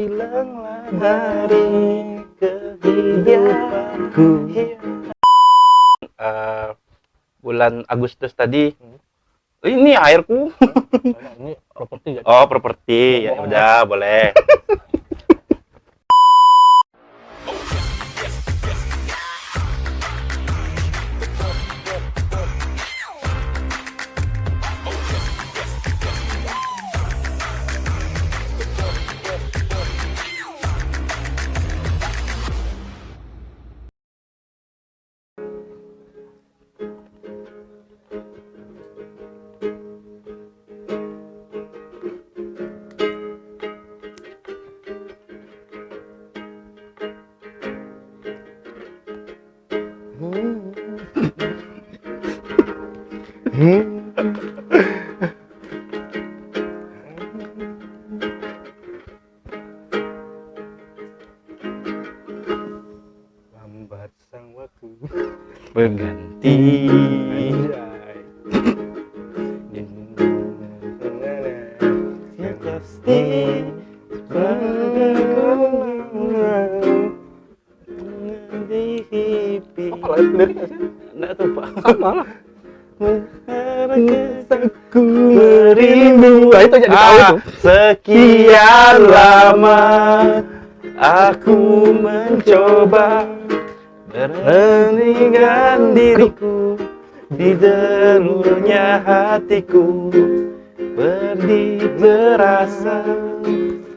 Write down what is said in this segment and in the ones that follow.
Hilanglah dari kehidupanku. Bulan Agustus tadi. Ini airku. Ini properti ya. Oh, properti. Ya udah, boleh. Lambat sang waktu berganti. Pasti Apa lah liriknya sih? Enggak tahu Pak. Sama lah. Aku merindu. Itu jadi tahu itu. Sekian lama aku mencoba beranikan diriku di jalurnya hatiku. Pedih terasa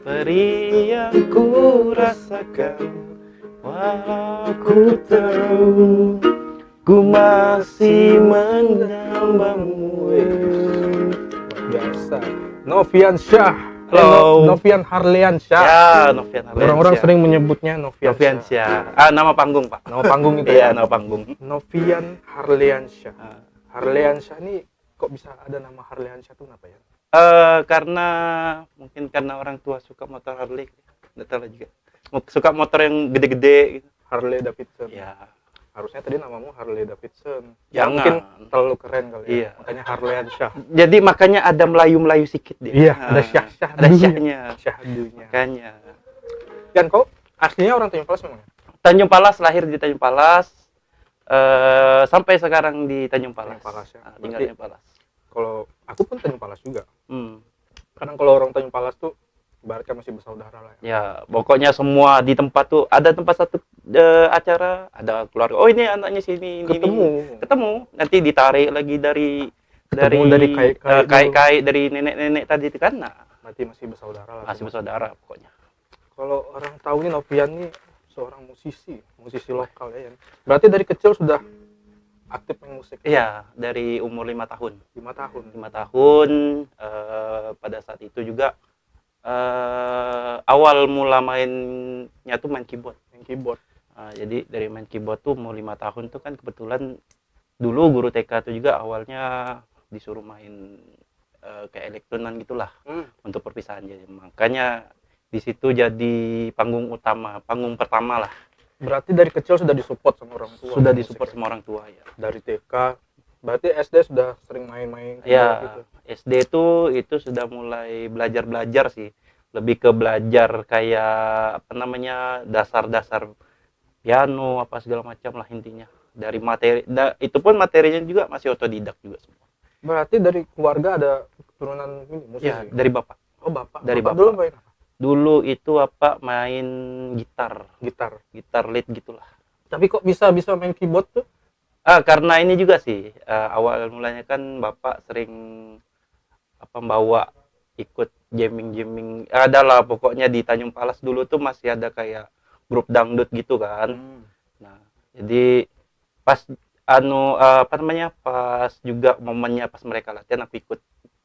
peri yang ku rasakan, walau ku tahu ku masih mendambamu. Biasa. Novian Syah. Halo. Novian Harliansyah. Ya, Novian Harliansyah. Orang-orang sering menyebutnya Novian Noviansyah. Nama panggung, Pak. Nama panggung itu Iya, ya. nama panggung. Novian Harliansyah. Harliansyah ini kok bisa ada nama Harliansyah tuh kenapa ya? Karena mungkin karena orang tua suka motor Harley, nggak tahu juga. Suka motor yang gede-gede gitu. Harley Davidson. Ya. Harusnya tadi namamu Harley Davidson. Jangan. Mungkin terlalu keren kali ya. Iya. Makanya Harliansyah. Jadi makanya ada Melayu-Melayu sedikit dia. Iya, ada syah-syah. Ada syahnya. Syahdunya. Makanya. Dan kau aslinya orang Tanjung Palas memang ya? Tanjung Palas, lahir di Tanjung Palas. Sampai sekarang di Tanjung Palas. Tanjung Palas ya. Tinggal Berarti- di Palas. Kalau aku pun Tanjung Palas juga. Hmm. Kadang kalau orang Tanjung Palas tuh ibaratnya masih bersaudara lah ya. Ya, pokoknya semua di tempat tuh ada tempat satu acara, ada keluarga. Oh, ini anaknya sini, ini. Ketemu. Nanti ditarik lagi dari Dari kait-kait kait-kait dari nenek-nenek tadi itu kan. Nah, Berarti masih bersaudara lah. masih bersaudara pokoknya. Kalau orang tahu nih Novian nih seorang musisi lokal ya. Berarti dari kecil sudah aktif main musik. Iya, dari umur 5 tahun. 5 tahun. 5 tahun pada saat itu juga awal mula mainnya tuh main keyboard. Main keyboard. Jadi dari main keyboard tuh umur 5 tahun tuh kan kebetulan dulu guru TK tuh juga awalnya disuruh main kayak elektronan gitulah untuk perpisahan. Jadi makanya di situ jadi panggung pertama lah. Berarti dari kecil sudah disupport sama orang tua. Sudah musiknya. disupport sama orang tua ya. Dari TK. Berarti SD sudah sering main-main keyboard Ya, gitu. SD itu sudah mulai belajar sih. Lebih ke belajar kayak apa namanya dasar-dasar piano apa segala macam lah intinya. Dari materi itu pun materinya juga masih otodidak juga semua. Berarti dari keluarga ada keturunan ini musisi. Ya, dari bapak. Oh, bapak. Dari bapak. Dulu main apa? Dulu itu apa main gitar lead gitulah. Tapi kok bisa main keyboard tuh? Karena ini juga sih awal mulanya kan bapak sering bawa ikut jamming adalah pokoknya di Tanjung Palas dulu tuh masih ada kayak grup dangdut gitu kan. Nah, jadi pas pas juga momennya pas mereka latihan aku ikut.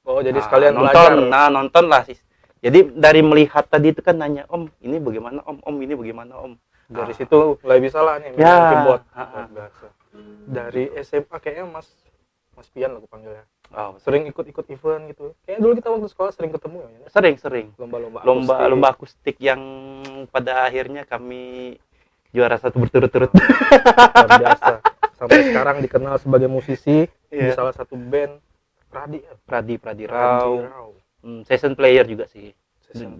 Oh, jadi sekalian nonton. belajar. Nonton lah sih. Jadi dari melihat tadi itu kan nanya, "Om, ini bagaimana, Om? Om, ini bagaimana, Om?" Dari situ mulai bisa lah nih main Ya. keyboard. Biasa. Dari SMA kayaknya Mas Pian lah aku panggilnya. Oh, Sering ikut event gitu. Kayaknya dulu kita waktu sekolah sering ketemu ya. sering. Lomba Akustik yang pada akhirnya kami juara 1 berturut-turut. luar biasa. Sampai sekarang dikenal sebagai musisi di Iya. salah satu band Pradi. Pradi Rau. Session player juga sih.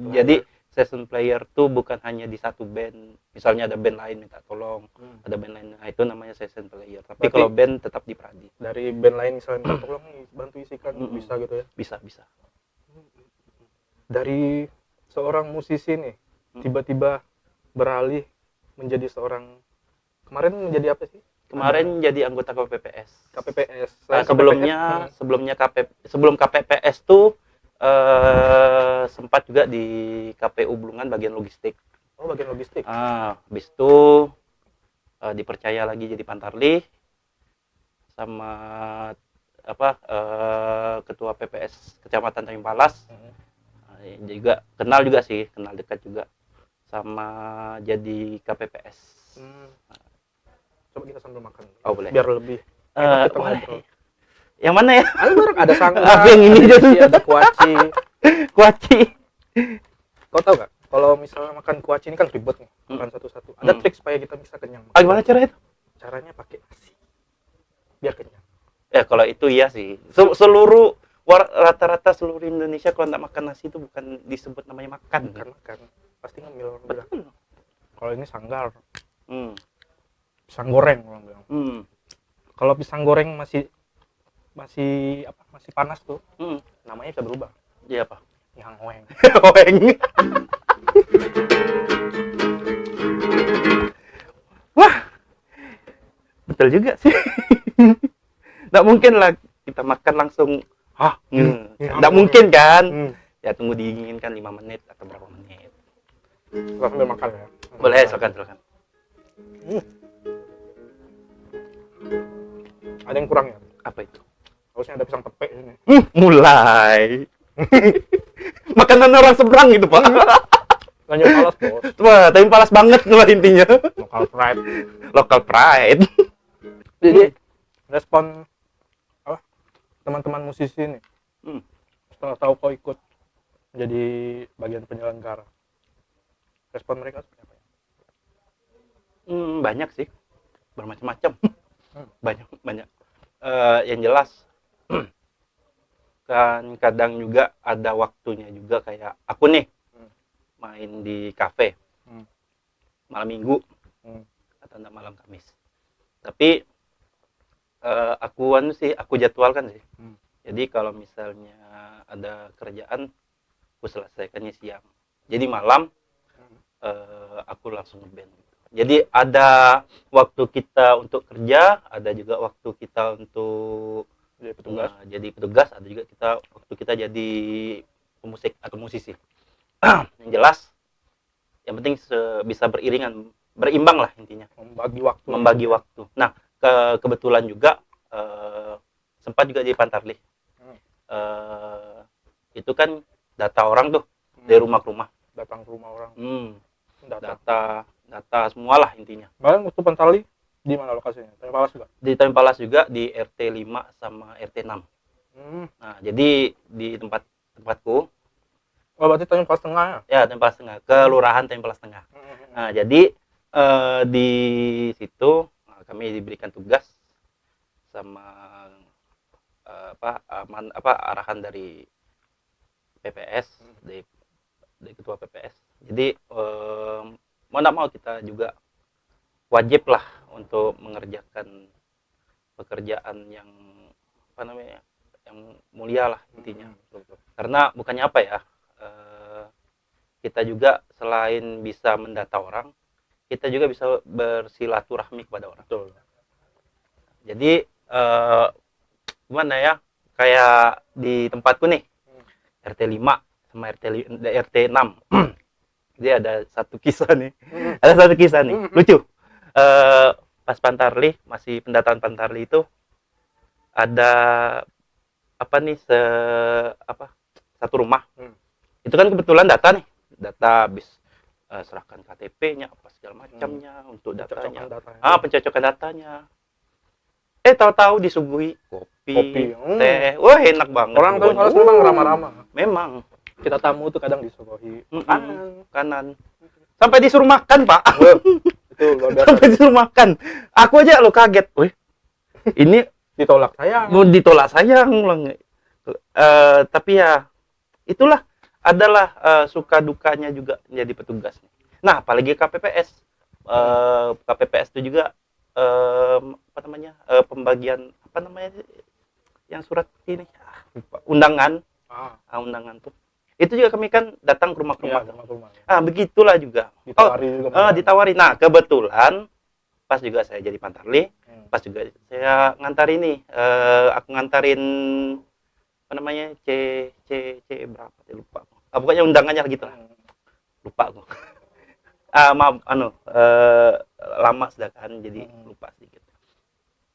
Jadi session player tuh bukan hanya di satu band. Misalnya ada band lain minta tolong, ada band lain. Nah, itu namanya session player. Tapi Berarti- kalau band tetap di Pradi. Dari band lain misalnya minta tolong nih, bantu isikan, bisa gitu ya. Bisa. Dari seorang musisi nih tiba-tiba beralih menjadi seorang, kemarin menjadi apa sih? Kemarin jadi anggota KPPS. KPPS. Nah, KPPS, sebelum KPPS tuh sempat juga di KPU Bulungan bagian logistik. oh bagian logistik. Habis itu dipercaya lagi jadi Pantarlih sama ketua PPS Kecamatan Tanjung Palas. Juga kenal dekat juga sama jadi KPPS. Coba kita sambil makan. Oh, boleh. Biar lebih enak kita Boleh. ngobrol. Yang mana ya? Ada sanggar, Apa yang ini ada dulu? isi, ada kuaci. Kuaci. Kau tahu gak? Kalau misalnya makan kuaci ini kan ribet nih, makan satu-satu. Ada trik supaya kita bisa kenyang. Gimana caranya itu? Caranya pakai nasi, biar kenyang. Ya kalau itu iya sih. Rata-rata seluruh Indonesia kalau nggak makan nasi itu bukan disebut namanya makan. Bukan makan, pasti ngemil orang bilang. Betul. Kalau ini sanggar, Hmm. pisang goreng orang bilang. Hmm. Kalau pisang goreng masih panas tuh, Hmm. namanya bisa berubah. Iya apa? Yang hoeng. Hoeng. Wah, betul juga sih. Nggak mungkin lah kita makan langsung. Nggak mungkin kan? Ya tunggu diinginkan 5 menit atau berapa menit. Kita sambil makan ya. Boleh, silakan. Ada yang kurang ya? Apa itu? Harusnya ada pisang tepe ini. Mulai. Makanan orang seberang itu, Pak. Lanjut Palas, bos. Wah, tapi palas banget lah intinya. Local pride. Local pride. Jadi respon apa teman-teman musisi nih setelah tahu kau ikut menjadi bagian penyelenggara, respon mereka seperti apa ya? Banyak sih, bermacam-macam. Banyak. Yang jelas kan kadang juga ada waktunya juga, kayak aku nih main di kafe malam minggu atau enggak malam Kamis. Tapi aku jadwalkan sih. Jadi kalau misalnya ada kerjaan, aku selesaikannya siang. Jadi malam aku langsung ngeband. Jadi ada waktu kita untuk kerja, ada juga waktu kita untuk jadi petugas, ada juga waktu kita jadi pemusik atau musisi. Yang jelas, yang penting bisa berimbang lah intinya. Membagi waktu. Nah, kebetulan juga sempat juga di Pantarlih. Itu kan data orang tuh dari rumah ke rumah. Datang ke rumah orang. Data semua lah intinya. Bahkan waktu Pantarlih di mana lokasinya? Tanjung Palas juga? Di Tanjung Palas juga, di RT 5 sama RT 6. Nah, jadi di tempatku. Oh, berarti Tanjung Palas Tengah ya? Ya, Tanjung Palas Tengah, Kelurahan Tanjung Palas Tengah. Nah, jadi di situ kami diberikan tugas sama arahan dari PPS, dari ketua PPS. Jadi mau nggak mau kita juga wajib lah untuk mengerjakan pekerjaan yang yang mulia lah intinya. Karena bukannya apa ya, kita juga selain bisa mendata orang, kita juga bisa bersilaturahmi kepada orang. Betul. Jadi gimana ya, kayak di tempatku nih, RT 5 sama RT 6. Jadi ada satu kisah nih. Lucu. Pas Pantarlih, masih pendataan Pantarlih itu ada satu rumah. Itu kan kebetulan data habis serahkan KTP-nya apa segala macamnya untuk datanya. Pencocokan datanya. Tahu-tahu disuguhi kopi, teh. Wah, enak banget. Orang tuh harus memang ramah-ramah. Memang. Kita tamu tuh kadang disuguhi kanan. Sampai disuruh makan, Pak. Itu luar biasa. Sampai disuruh makan. Aku aja lo kaget. Wih, ini ditolak sayang. Mau ditolak sayang. Tapi ya itulah, adalah suka dukanya juga jadi petugas. Nah, apalagi KPPS. KPPS itu juga apa namanya? Pembagian apa namanya? Yang surat ini lupa. Undangan. Undangan tuh. Itu juga kami kan datang ke rumah-rumah. Iya, rumah-rumah. Begitulah juga. Ditawari juga. Ditawari. Nah, kebetulan pas juga saya jadi pantarli, pas juga saya ngantar ini, aku ngantarin apa namanya C berapa? Lupa. Pokoknya undangannya gitu lah. Lupa aku. Maaf, lama sudah kan, jadi lupa sedikit.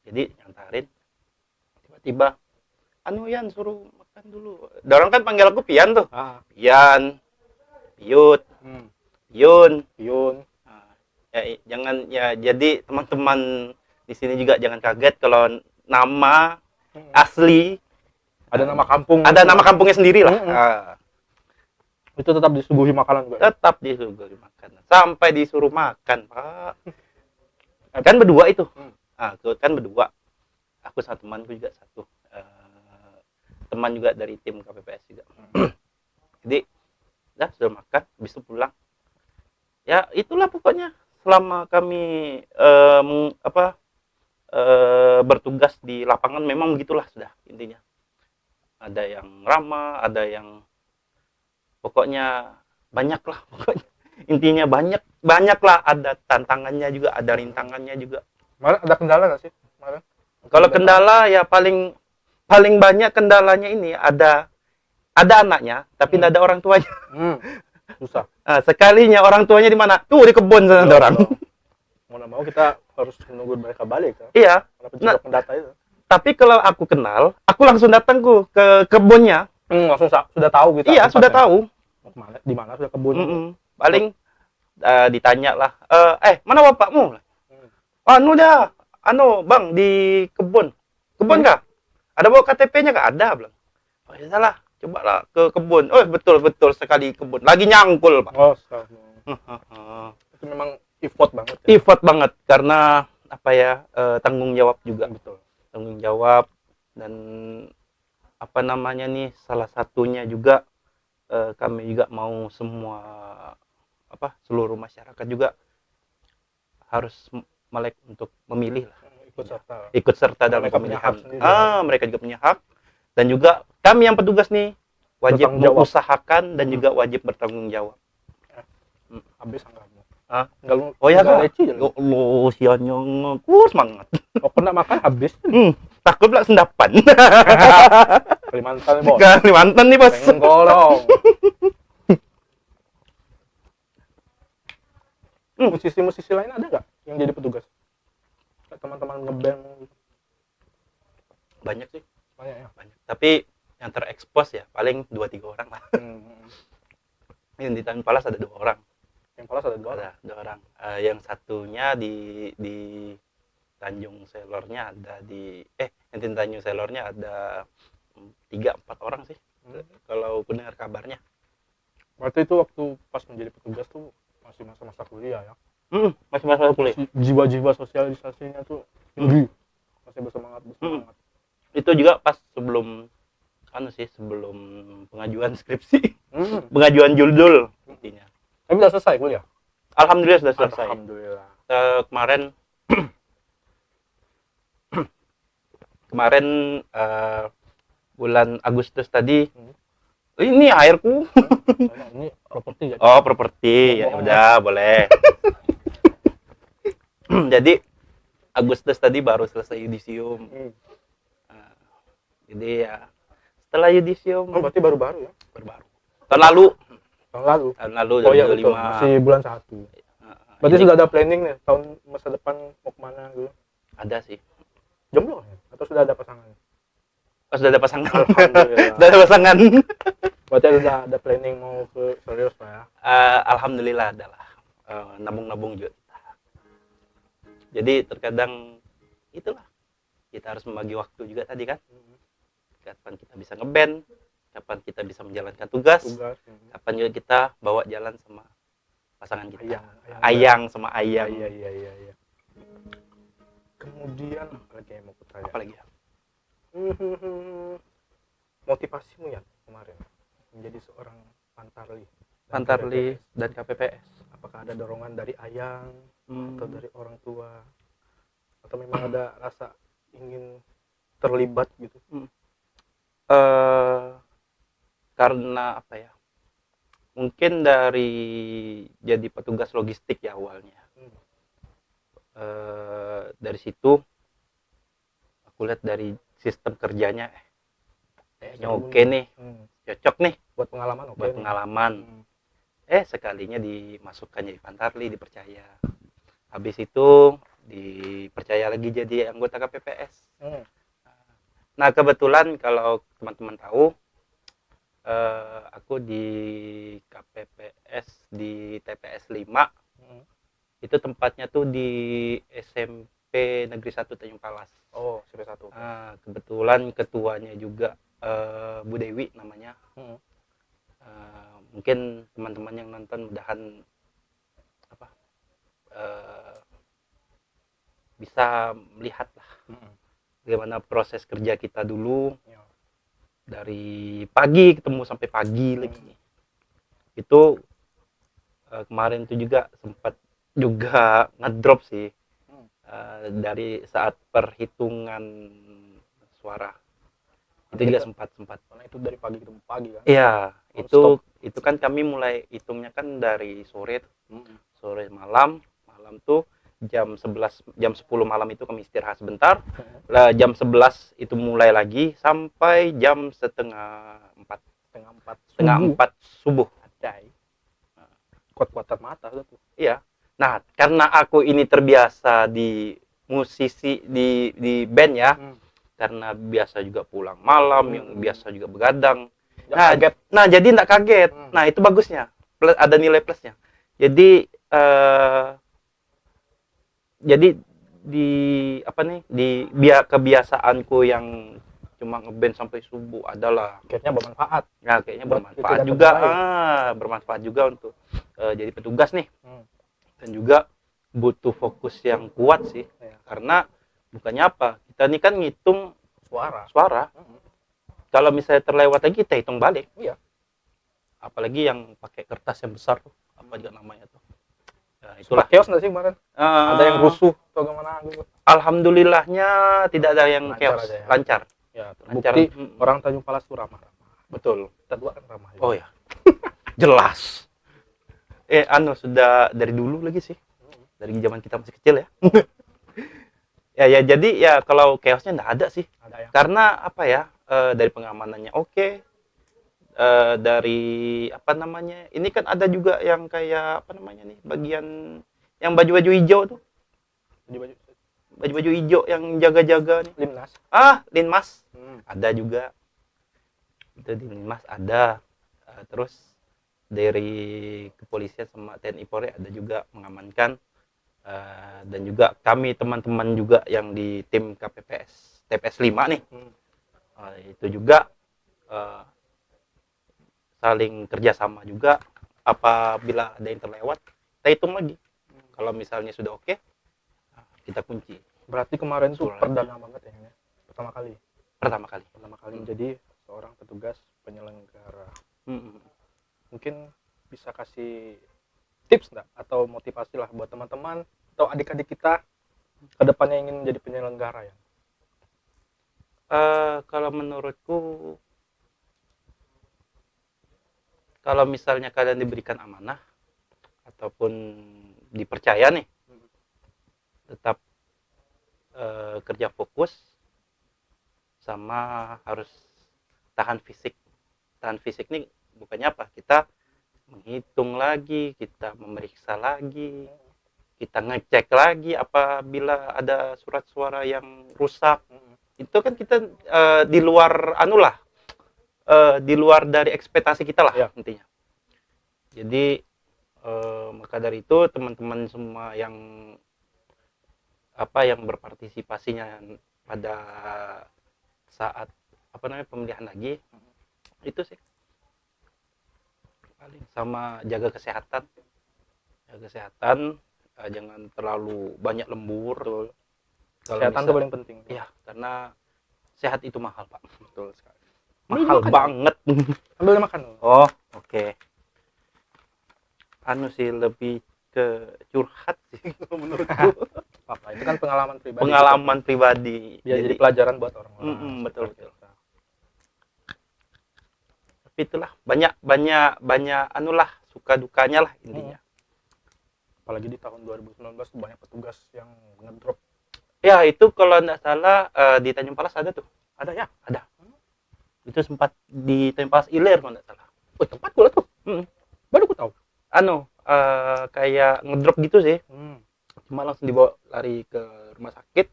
Jadi ngantarin, tiba-tiba, Yan suruh makan dulu. Dorong kan panggil aku Pian tuh. Pian, Piut, Yun. Jangan ya, jadi teman-teman di sini juga jangan kaget kalau nama asli ada nama kampung. Ada nama kampungnya sendiri lah. Itu tetap disuguhi makanan juga. Tetap disuguhi makanan. Sampai disuruh makan, Pak. Kan berdua itu. Kan berdua. Aku sama temanku juga satu. Teman juga dari tim KPPS juga. Jadi, sudah makan, habis itu pulang. Ya, itulah pokoknya. Selama kami bertugas di lapangan memang begitulah sudah intinya. Ada yang ramah, ada yang pokoknya banyak lah pokoknya. Intinya banyak lah, ada tantangannya juga, ada rintangannya juga. Malah ada kendala nggak sih? Kalau kendala ya paling banyak kendalanya ini ada anaknya tapi tidak ada orang tuanya. Susah. Sekalinya orang tuanya di mana? Tuh di kebun sana ada orang. Mau nggak mau kita harus menunggu mereka balik kan? Iya. Nah, pendata itu. Tapi kalau aku kenal, aku langsung datang ke kebunnya. Langsung sudah tahu gitu. Iya, sudah tahu. Di mana sudah kebun. Paling ditanya lah, mana bapakmu? Bang, di kebun. Kebun kah? Ada bawa KTP-nya kah? Ada, bilang. Oh, ya salah. Cobalah ke kebun. Oh, betul sekali kebun. Lagi nyangkul, Pak. Itu memang effort banget. Ya? Effort banget karena apa ya? Tanggung jawab juga. Betul. Tanggung jawab dan apa namanya nih? Salah satunya juga kami juga mau semua seluruh masyarakat juga harus melek untuk memilih lah. Ikut serta dalam pemilihan. Mereka juga punya hak. Dan juga kami yang petugas nih wajib mengusahakan dan juga wajib bertanggung jawab. Habis anggamu. Oh ya kak? Lo sianya ngaku semangat. Pernah makan habis? Takut lah sendapan. Kalimantan bos. Kalimantan nih bos. Golong. Musisi-musisi lain ada nggak yang jadi petugas? Teman-teman ngeband? Banyak sih. Banyak ya? Banyak. Tapi yang terekspos ya paling 2-3 orang lah. Yang di Tanjung Palas ada 2 orang. Yang Palas ada 2 orang? Ada 2 orang. Yang satunya di Tanjung Selornya ada yang di Tanjung Selornya ada 3-4 orang sih. Kalau aku dengar kabarnya. Berarti itu waktu pas menjadi petugas tuh masih masa-masa kuliah ya? Masih masa kuliah. Jiwa-jiwa sosialisasinya tuh tinggi. Masih bersemangat. Itu juga pas sebelum sebelum pengajuan skripsi. Pengajuan judul intinya. Tapi udah selesai kuliah? Alhamdulillah sudah selesai. Alhamdulillah. Kemarin bulan Agustus tadi ini airku. Ini properti ya? Oh, properti. Ya udah, boleh. Jadi Agustus tadi baru selesai yudisium. Jadi ya setelah yudisium. Berarti baru-baru ya? Baru-baru. Tahun lalu. Tahun lalu. 2005. Oh iya betul. Masih bulan 1. Berarti sudah ada planning nih tahun masa depan mau kemana gitu? Ada sih. Jomblo ya? Atau sudah ada pasangan? Oh, sudah ada pasangan. Alhamdulillah. Sudah ada pasangan. Berarti sudah ada planning mau ke serius Pak ya? Alhamdulillah adalah nabung-nabung juga. Jadi terkadang itulah kita harus membagi waktu juga tadi kan. Kapan kita bisa ngeband, kapan kita bisa menjalankan tugas. Kapan juga kita bawa jalan sama pasangan kita. Ayang sama Ayang. Iya. Kemudian lagi yang mau kutanya. Apa lagi ya? Motivasimu ya kemarin menjadi seorang Pantarli dan Pantarli KPPS? dan KPPS. Apakah ada dorongan dari ayang atau Hmm, dari orang tua, atau memang ada rasa ingin terlibat gitu? eh, karena apa ya? Mungkin dari jadi petugas logistik ya awalnya. Hmm. Dari situ aku lihat dari sistem kerjanya, kayaknya Seru oke nih, Hmm. cocok nih Buat pengalaman oke buat nih. pengalaman. Hmm. Sekalinya dimasukkan jadi Pantarli, dipercaya. Habis itu dipercaya lagi jadi anggota KPPS. Hmm. Nah, kebetulan kalau teman-teman tahu, aku di KPPS di TPS 5 Hmm. itu tempatnya tuh di SMP Negeri 1 Tanjung Palas. Oh, CP1. Kebetulan ketuanya juga Bu Dewi namanya. Hmm. Mungkin teman-teman yang nonton mudahan apa bisa melihat lah Hmm. bagaimana proses kerja kita dulu Ya. dari pagi ketemu sampai pagi lagi. Itu kemarin itu juga sempat juga ngedrop sih Hmm. dari saat perhitungan suara itu juga Ketika, sempat sempat karena itu dari pagi ketemu pagi kan. iya Non-stop. itu kan kami mulai hitungnya kan dari sore Hmm. sore malam malam tuh jam 10 malam itu kami istirahat sebentar Hmm. lah jam 11 itu mulai lagi sampai jam Setengah 4 setengah subuh. 4 subuh. Adai. Kuat-kuatan mata tuh. Iya. Nah, karena aku ini terbiasa di musisi di band ya, Hmm. karena biasa juga pulang malam, yang biasa juga begadang. Nggak Nah, kaget. nah jadi enggak kaget. Hmm. Nah, itu bagusnya. Plus, ada nilai plusnya. Jadi jadi di apa nih di kebiasaanku yang cuma ngeband sampai subuh adalah Akhirnya bermanfaat. nah kayaknya Buat bermanfaat kegiatan juga yang lain. bermanfaat juga untuk jadi petugas nih Hmm. dan juga butuh fokus yang kuat sih Ya. karena bukannya apa kita ini kan ngitung Suara. suara Hmm. kalau misalnya terlewat lagi kita hitung balik Iya. apalagi yang pakai kertas yang besar tuh apa juga namanya tuh ya, Sempat itulah chaos nggak sih kemarin? Ada yang rusuh atau gimana gitu? alhamdulillahnya tidak ada yang Lancar chaos aja ya. lancar Ya, lancar terbukti orang Tanjung Palas itu ramah-ramah. betul Kita dua kan ramah. oh ya jelas sudah dari dulu lagi sih dari zaman kita masih kecil ya ya jadi ya kalau chaosnya nggak ada sih Ada ya. karena apa ya dari pengamanannya oke dari apa namanya ini kan ada juga yang kayak apa namanya nih bagian yang baju-baju hijau tuh Baju-baju baju-baju hijau yang jaga-jaga nih Limnas. Linmas Hmm. ada juga itu di Linmas ada terus dari kepolisian sama TNI Polri ada juga mengamankan dan juga kami teman-teman juga yang di tim KPPS TPS 5 nih Hmm. itu juga uh, saling kerjasama juga apabila ada yang terlewat kita hitung lagi kalau misalnya sudah oke kita kunci Berarti kemarin tuh Surat. perdana banget ya, pertama kali. pertama kali Menjadi seorang petugas penyelenggara. Mungkin bisa kasih tips nggak atau motivasi lah buat teman-teman atau adik-adik kita ke depannya ingin jadi penyelenggara ya? Kalau menurutku kalau misalnya kalian diberikan amanah ataupun dipercaya nih tetap kerja fokus sama harus tahan fisik nih bukannya apa kita menghitung lagi kita memeriksa lagi kita ngecek lagi apabila ada surat suara yang rusak itu kan kita di luar di luar dari ekspektasi kita lah Ya. intinya jadi maka dari itu teman-teman semua yang yang berpartisipasinya pada saat pemilihan lagi itu sih paling sama jaga kesehatan jangan terlalu banyak lembur. Kesehatan itu paling penting. Ya karena sehat itu mahal pak Betul sekali. mahal makan. banget. Sambil makan. Oh, oke. Anu sih lebih ke curhat sih menurutku. Apa itu kan pengalaman pribadi. Pengalaman pribadi. Biar jadi pelajaran buat orang-orang. Betul. Tapi itulah banyak anulah suka dukanya lah intinya. Apalagi di tahun 2019 tuh banyak petugas yang ngedrop. Ya itu kalau nggak salah di Tanjung Palas ada tuh. Ada ya? Ada. Itu sempat di Tanjung Palas Ilir kalau nggak salah. Oh, tempat gua tuh. Baru aku tahu. Anu kayak ngedrop gitu sih. Cuma langsung dibawa lari ke rumah sakit.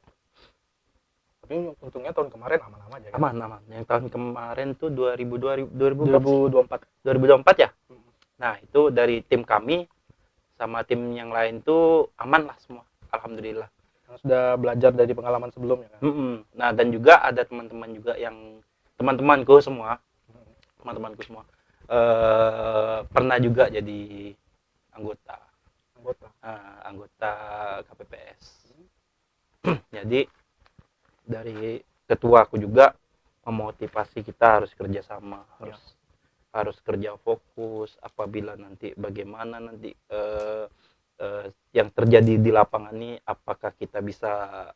Tapi untungnya tahun kemarin aman-aman aja. Aman. Yang tahun kemarin tuh 2024 ya. Nah itu dari tim kami sama tim yang lain tuh aman lah semua, alhamdulillah. Yang sudah belajar dari pengalaman sebelumnya kan. Nah dan juga ada teman-teman juga yang teman-temanku semua pernah juga jadi anggota KPPS. Jadi dari ketua aku juga memotivasi kita harus kerjasama, harus kerja fokus. Apabila nanti bagaimana nanti yang terjadi di lapangan ini, apakah kita bisa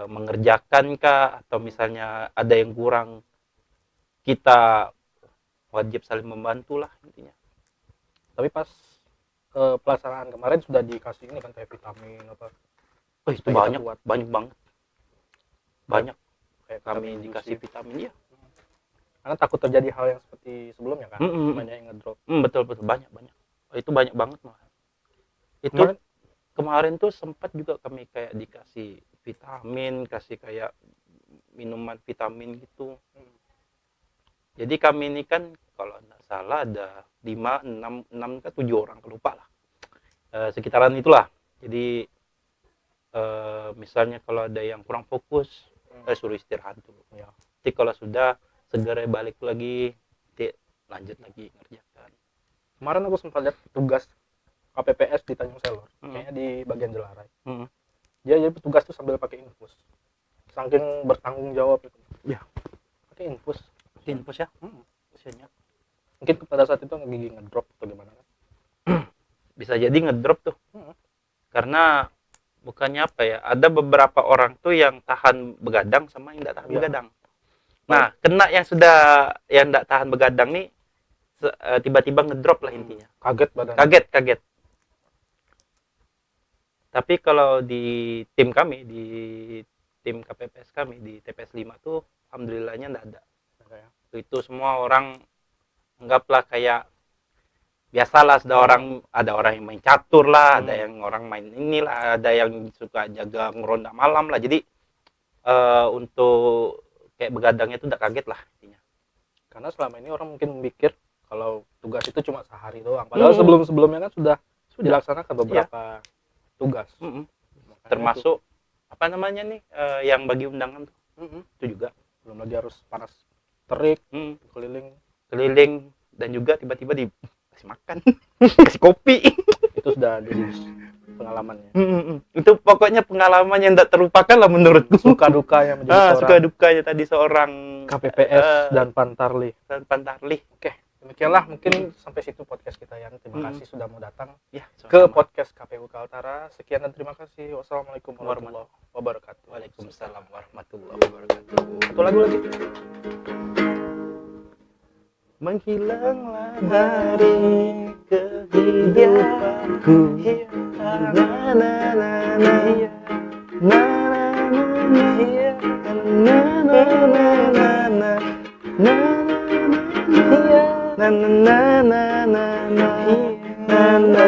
mengerjakan kah, atau misalnya ada yang kurang, kita wajib saling membantu lah intinya. Tapi pas pelaksanaan kemarin sudah dikasih ini kan kayak vitamin apa? Oh itu banyak banget kayak kami dikasih vitamin ya. Karena takut terjadi hal yang seperti sebelumnya kan. Banyak yang ngedrop. Betul banyak. Itu banyak banget malah. Itu kemarin tuh sempat juga kami kayak dikasih vitamin, kasih kayak minuman vitamin gitu. Jadi kami ini kan kalau nggak salah ada 5, 6 ke 7 orang, lupa lah. Sekitaran itulah. Jadi misalnya kalau ada yang kurang fokus, suruh istirahat dulu. Ya. Jadi kalau sudah segera balik lagi, lanjut lagi ngerjakan. Kemarin aku sempat lihat tugas KPPS di Tanjung Selor, kayaknya di bagian Jelarai. Dia jadi petugas tuh sambil pakai infus, saking bertanggung jawab itu. Ya. Pakai infus ya. Usianya. Mungkin pada saat itu gigi ngedrop atau gimana kan? Bisa jadi ngedrop tuh. Karena bukannya apa ya, ada beberapa orang tuh yang tahan begadang sama yang tidak tahan begadang. Nah, kena yang tidak tahan begadang nih tiba-tiba ngedrop lah intinya. Kaget badan. Kaget. Tapi kalau di tim kami, di tim KPPS kami di TPS 5 tuh alhamdulillahnya enggak ada. Itu semua orang anggaplah kayak biasalah, ada orang yang main catur lah, ada yang orang main inilah, ada yang suka jaga ngeronda malam lah. Jadi untuk kayak begadangnya itu udah kaget lah intinya. Karena selama ini orang mungkin mikir kalau tugas itu cuma sehari doang. Padahal sebelum-sebelumnya kan sudah dilaksanakan beberapa tugas. Termasuk itu, apa namanya nih yang bagi undangan tuh. Itu juga. Belum lagi harus panas terik, keliling dan juga tiba-tiba dikasih makan, kasih kopi. Itu sudah jadi pengalamannya. Itu pokoknya pengalaman yang tidak terlupakan lah menurutku. Suka dukanya menjadi suka dukanya tadi seorang KPPS dan Pantarlih. Oke, demikianlah mungkin sampai situ podcast kita ya. Terima kasih sudah mau datang ke podcast KPU Kaltara. Sekian dan terima kasih. Wassalamualaikum warahmatullahi wabarakatuh. Waalaikumsalam warahmatullahi wabarakatuh. Satu lagu lagi. Menghilanglah dari kehidupanku, na na na na na na na na na na